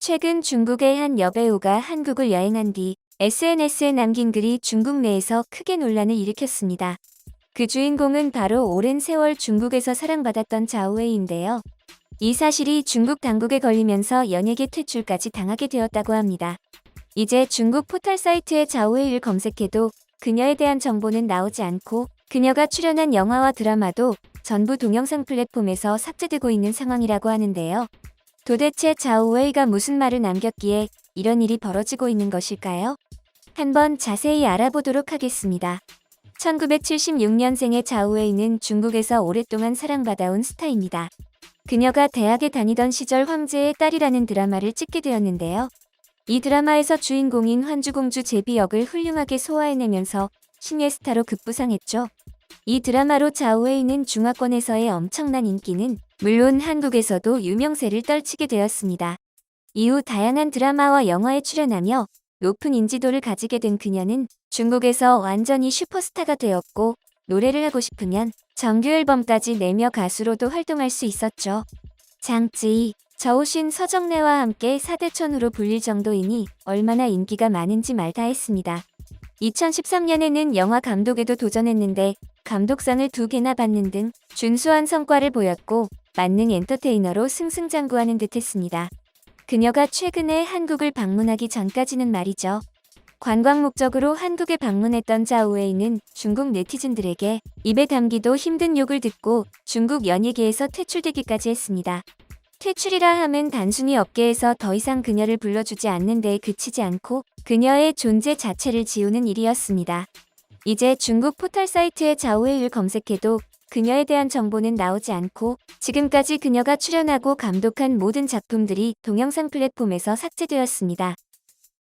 최근 중국의 한 여배우가 한국을 여행한 뒤 SNS에 남긴 글이 중국 내에서 크게 논란을 일으켰습니다. 그 주인공은 바로 오랜 세월 중국에서 사랑받았던 자오웨이인데요. 이 사실이 중국 당국에 걸리면서 연예계 퇴출까지 당하게 되었다고 합니다. 이제 중국 포털 사이트에 자오웨이를 검색해도 그녀에 대한 정보는 나오지 않고 그녀가 출연한 영화와 드라마도 전부 동영상 플랫폼에서 삭제되고 있는 상황이라고 하는데요. 도대체 자오웨이가 무슨 말을 남겼기에 이런 일이 벌어지고 있는 것일까요? 한번 자세히 알아보도록 하겠습니다. 1976년생의 자오웨이는 중국에서 오랫동안 사랑받아온 스타입니다. 그녀가 대학에 다니던 시절 황제의 딸이라는 드라마를 찍게 되었는데요. 이 드라마에서 주인공인 환주공주 제비 역을 훌륭하게 소화해내면서 신예 스타로 급부상했죠. 이 드라마로 자오웨이는 중화권에서의 엄청난 인기는 물론 한국에서도 유명세를 떨치게 되었습니다. 이후 다양한 드라마와 영화에 출연하며 높은 인지도를 가지게 된 그녀는 중국에서 완전히 슈퍼스타가 되었고 노래를 하고 싶으면 정규 앨범까지 내며 가수로도 활동할 수 있었죠. 장쯔이, 저우신, 서정래와 함께 4대 천우로 불릴 정도이니 얼마나 인기가 많은지 말다 했습니다. 2013년에는 영화 감독에도 도전했는데 감독상을 2개나 받는 등 준수한 성과를 보였고 만능 엔터테이너로 승승장구하는 듯했습니다. 그녀가 최근에 한국을 방문하기 전까지는 말이죠. 관광 목적으로 한국에 방문했던 자오웨이는 중국 네티즌들에게 입에 담기도 힘든 욕을 듣고 중국 연예계에서 퇴출되기까지 했습니다. 퇴출이라 함은 단순히 업계에서 더 이상 그녀를 불러주지 않는 데에 그치지 않고 그녀의 존재 자체를 지우는 일이었습니다. 이제 중국 포털 사이트에 자오웨이를 검색해도 그녀에 대한 정보는 나오지 않고 지금까지 그녀가 출연하고 감독한 모든 작품들이 동영상 플랫폼에서 삭제되었습니다.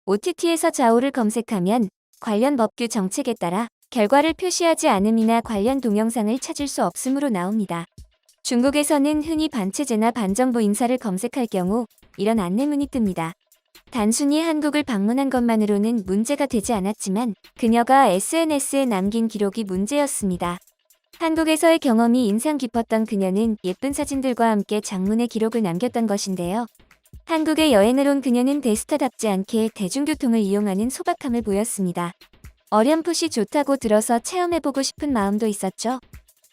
OTT에서 자오를 검색하면 관련 법규 정책에 따라 결과를 표시하지 않음이나 관련 동영상을 찾을 수 없음으로 나옵니다. 중국에서는 흔히 반체제나 반정부 인사를 검색할 경우 이런 안내문이 뜹니다. 단순히 한국을 방문한 것만으로는 문제가 되지 않았지만 그녀가 SNS에 남긴 기록이 문제였습니다. 한국에서의 경험이 인상 깊었던 그녀는 예쁜 사진들과 함께 장문의 기록을 남겼던 것인데요. 한국에 여행을 온 그녀는 대스타답지 않게 대중교통을 이용하는 소박함을 보였습니다. 어렴풋이 좋다고 들어서 체험해보고 싶은 마음도 있었죠.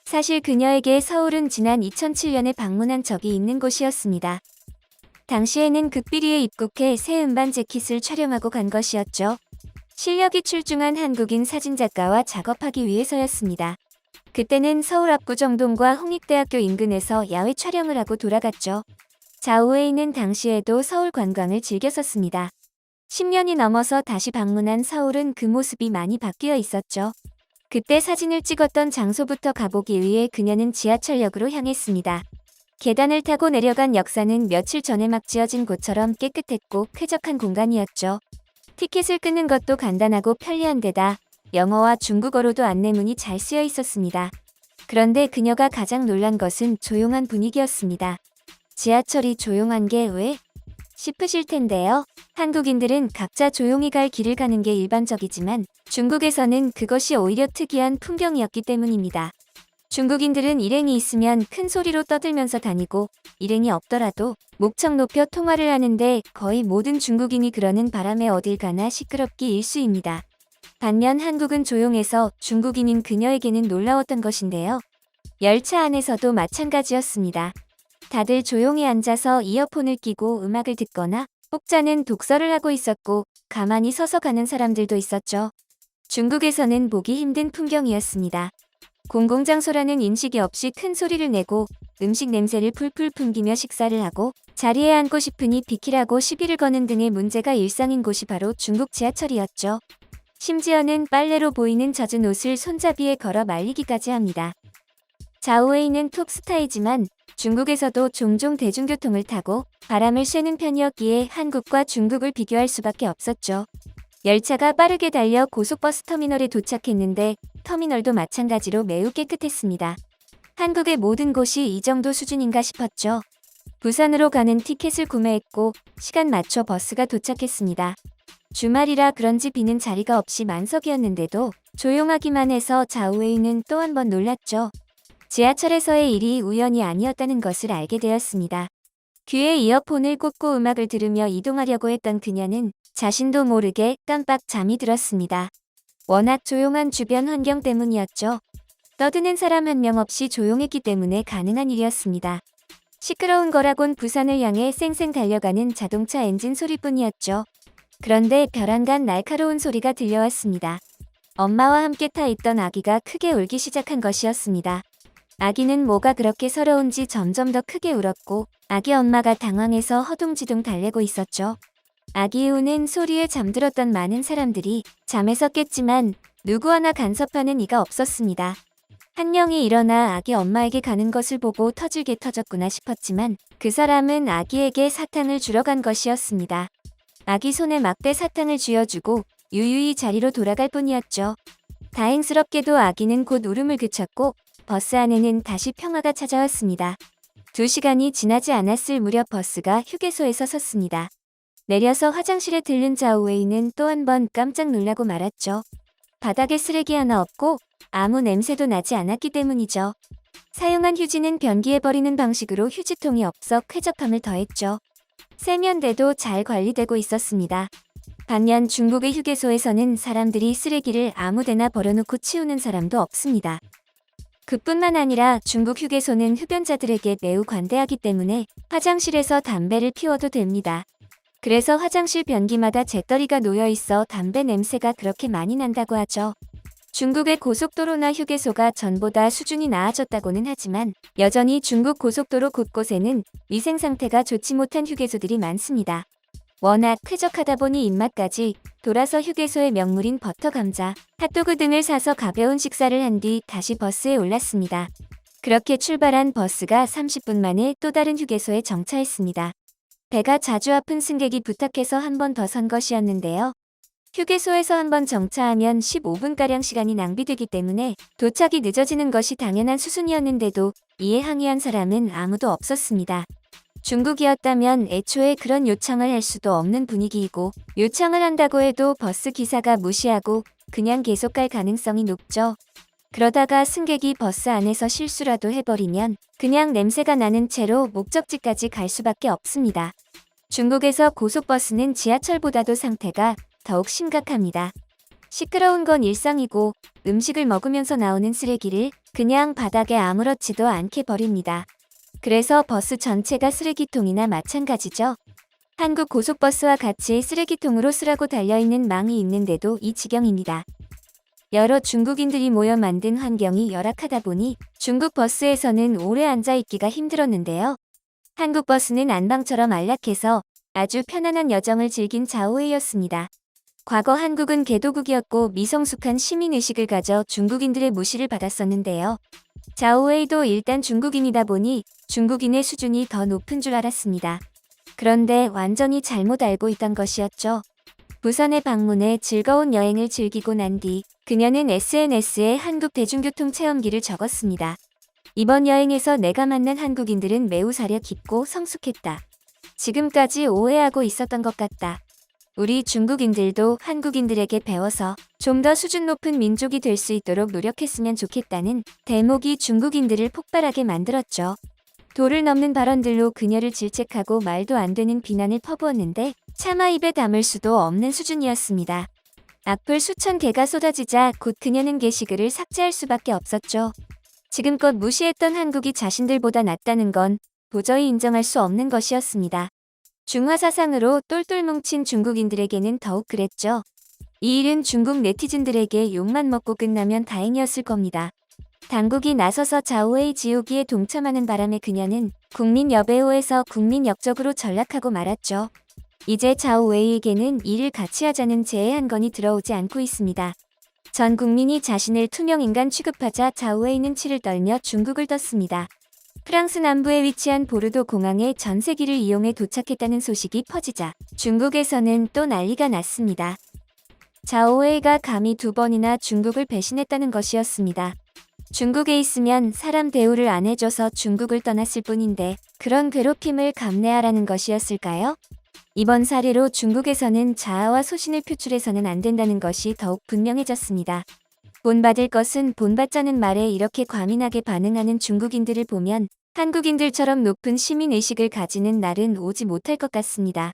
사실 그녀에게 서울은 지난 2007년에 방문한 적이 있는 곳이었습니다. 당시에는 극비리에 입국해 새 음반 재킷을 촬영하고 간 것이었죠. 실력이 출중한 한국인 사진작가와 작업하기 위해서였습니다. 그때는 서울 압구정동과 홍익대학교 인근에서 야외 촬영을 하고 돌아갔죠. 자오웨이는 당시에도 서울 관광을 즐겼었습니다. 10년이 넘어서 다시 방문한 서울은 그 모습이 많이 바뀌어 있었죠. 그때 사진을 찍었던 장소부터 가보기 위해 그녀는 지하철역으로 향했습니다. 계단을 타고 내려간 역사는 며칠 전에 막 지어진 곳처럼 깨끗했고 쾌적한 공간이었죠. 티켓을 끊는 것도 간단하고 편리한 데다 영어와 중국어로도 안내문이 잘 쓰여 있었습니다. 그런데 그녀가 가장 놀란 것은 조용한 분위기였습니다. 지하철이 조용한 게 왜? 싶으실 텐데요. 한국인들은 각자 조용히 갈 길을 가는 게 일반적이지만 중국에서는 그것이 오히려 특이한 풍경이었기 때문입니다. 중국인들은 일행이 있으면 큰 소리로 떠들면서 다니고 일행이 없더라도 목청 높여 통화를 하는데 거의 모든 중국인이 그러는 바람에 어딜 가나 시끄럽기 일쑤입니다. 반면 한국은 조용해서 중국인인 그녀에게는 놀라웠던 것인데요. 열차 안에서도 마찬가지였습니다. 다들 조용히 앉아서 이어폰을 끼고 음악을 듣거나 혹자는 독서를 하고 있었고 가만히 서서 가는 사람들도 있었죠. 중국에서는 보기 힘든 풍경이었습니다. 공공장소라는 인식이 없이 큰 소리를 내고 음식 냄새를 풀풀 풍기며 식사를 하고 자리에 앉고 싶으니 비키라고 시비를 거는 등의 문제가 일상인 곳이 바로 중국 지하철이었죠. 심지어는 빨래로 보이는 젖은 옷을 손잡이에 걸어 말리기까지 합니다. 자오웨이는 톱스타이지만 중국에서도 종종 대중교통을 타고 바람을 쐬는 편이었기에 한국과 중국을 비교할 수밖에 없었죠. 열차가 빠르게 달려 고속버스 터미널에 도착했는데 터미널도 마찬가지로 매우 깨끗했습니다. 한국의 모든 곳이 이 정도 수준인가 싶었죠. 부산으로 가는 티켓을 구매했고 시간 맞춰 버스가 도착했습니다. 주말이라 그런지 비는 자리가 없이 만석이었는데도 조용하기만 해서 자오웨이는 또 한 번 놀랐죠. 지하철에서의 일이 우연이 아니었다는 것을 알게 되었습니다. 귀에 이어폰을 꽂고 음악을 들으며 이동하려고 했던 그녀는 자신도 모르게 깜빡 잠이 들었습니다. 워낙 조용한 주변 환경 때문이었죠. 떠드는 사람 한 명 없이 조용했기 때문에 가능한 일이었습니다. 시끄러운 거라곤 부산을 향해 쌩쌩 달려가는 자동차 엔진 소리뿐이었죠. 그런데 벼랑간 날카로운 소리가 들려왔습니다. 엄마와 함께 타 있던 아기가 크게 울기 시작한 것이었습니다. 아기는 뭐가 그렇게 서러운지 점점 더 크게 울었고 아기 엄마가 당황해서 허둥지둥 달래고 있었죠. 아기의 우는 소리에 잠들었던 많은 사람들이 잠에서 깼지만 누구 하나 간섭하는 이가 없었습니다. 한 명이 일어나 아기 엄마에게 가는 것을 보고 터질게 터졌구나 싶었지만 그 사람은 아기에게 사탕을 주러 간 것이었습니다. 아기 손에 막대 사탕을 쥐어주고 유유히 자리로 돌아갈 뿐이었죠. 다행스럽게도 아기는 곧 울음을 그쳤고 버스 안에는 다시 평화가 찾아왔습니다. 2시간이 지나지 않았을 무렵 버스가 휴게소에서 섰습니다. 내려서 화장실에 들른 자오웨이는 또 한 번 깜짝 놀라고 말았죠. 바닥에 쓰레기 하나 없고 아무 냄새도 나지 않았기 때문이죠. 사용한 휴지는 변기에 버리는 방식으로 휴지통이 없어 쾌적함을 더했죠. 세면대도 잘 관리되고 있었습니다. 반면 중국의 휴게소에서는 사람들이 쓰레기를 아무데나 버려놓고 치우는 사람도 없습니다. 그뿐만 아니라 중국 휴게소는 흡연자들에게 매우 관대하기 때문에 화장실에서 담배를 피워도 됩니다. 그래서 화장실 변기마다 재떨이가 놓여 있어 담배 냄새가 그렇게 많이 난다고 하죠. 중국의 고속도로나 휴게소가 전보다 수준이 나아졌다고는 하지만 여전히 중국 고속도로 곳곳에는 위생 상태가 좋지 못한 휴게소들이 많습니다. 워낙 쾌적하다 보니 입맛까지 돌아서 휴게소의 명물인 버터 감자, 핫도그 등을 사서 가벼운 식사를 한 뒤 다시 버스에 올랐습니다. 그렇게 출발한 버스가 30분 만에 또 다른 휴게소에 정차했습니다. 배가 자주 아픈 승객이 부탁해서 한 번 더 선 것이었는데요. 휴게소에서 한 번 정차하면 15분가량 시간이 낭비되기 때문에 도착이 늦어지는 것이 당연한 수순이었는데도 이에 항의한 사람은 아무도 없었습니다. 중국이었다면 애초에 그런 요청을 할 수도 없는 분위기이고 요청을 한다고 해도 버스 기사가 무시하고 그냥 계속 갈 가능성이 높죠. 그러다가 승객이 버스 안에서 실수라도 해버리면 그냥 냄새가 나는 채로 목적지까지 갈 수밖에 없습니다. 중국에서 고속버스는 지하철보다도 상태가 더욱 심각합니다. 시끄러운 건 일상이고 음식을 먹으면서 나오는 쓰레기를 그냥 바닥에 아무렇지도 않게 버립니다. 그래서 버스 전체가 쓰레기통이나 마찬가지죠. 한국 고속버스와 같이 쓰레기통으로 쓰라고 달려있는 망이 있는데도 이 지경입니다. 여러 중국인들이 모여 만든 환경이 열악하다 보니 중국 버스에서는 오래 앉아있기가 힘들었는데요. 한국 버스는 안방처럼 안락해서 아주 편안한 여정을 즐긴 자오웨이였습니다. 과거 한국은 개도국이었고 미성숙한 시민의식을 가져 중국인들의 무시를 받았었는데요. 자오웨이도 일단 중국인이다 보니 중국인의 수준이 더 높은 줄 알았습니다. 그런데 완전히 잘못 알고 있던 것이었죠. 부산에 방문해 즐거운 여행을 즐기고 난 뒤 그녀는 SNS에 한국 대중교통 체험기를 적었습니다. 이번 여행에서 내가 만난 한국인들은 매우 사려 깊고 성숙했다. 지금까지 오해하고 있었던 것 같다. 우리 중국인들도 한국인들에게 배워서 좀 더 수준 높은 민족이 될 수 있도록 노력했으면 좋겠다는 대목이 중국인들을 폭발하게 만들었죠. 도를 넘는 발언들로 그녀를 질책하고 말도 안 되는 비난을 퍼부었는데 차마 입에 담을 수도 없는 수준이었습니다. 악플 수천 개가 쏟아지자 곧 그녀는 게시글을 삭제할 수밖에 없었죠. 지금껏 무시했던 한국이 자신들보다 낫다는 건 도저히 인정할 수 없는 것이었습니다. 중화 사상으로 똘똘 뭉친 중국인들에게는 더욱 그랬죠. 이 일은 중국 네티즌들에게 욕만 먹고 끝나면 다행이었을 겁니다. 당국이 나서서 자오웨이 지우기에 동참하는 바람에 그녀는 국민 여배우에서 국민 역적으로 전락하고 말았죠. 이제 자오웨이에게는 일을 같이 하자는 제의 한 건이 들어오지 않고 있습니다. 전 국민이 자신을 투명인간 취급하자 자오웨이는 치를 떨며 중국을 떴습니다. 프랑스 남부에 위치한 보르도 공항에 전세기를 이용해 도착했다는 소식이 퍼지자 중국에서는 또 난리가 났습니다. 자오웨이가 감히 2번이나 중국을 배신했다는 것이었습니다. 중국에 있으면 사람 대우를 안 해줘서 중국을 떠났을 뿐인데 그런 괴롭힘을 감내하라는 것이었을까요? 이번 사례로 중국에서는 자아와 소신을 표출해서는 안 된다는 것이 더욱 분명해졌습니다. 본받을 것은 본받자는 말에 이렇게 과민하게 반응하는 중국인들을 보면 한국인들처럼 높은 시민의식을 가지는 날은 오지 못할 것 같습니다.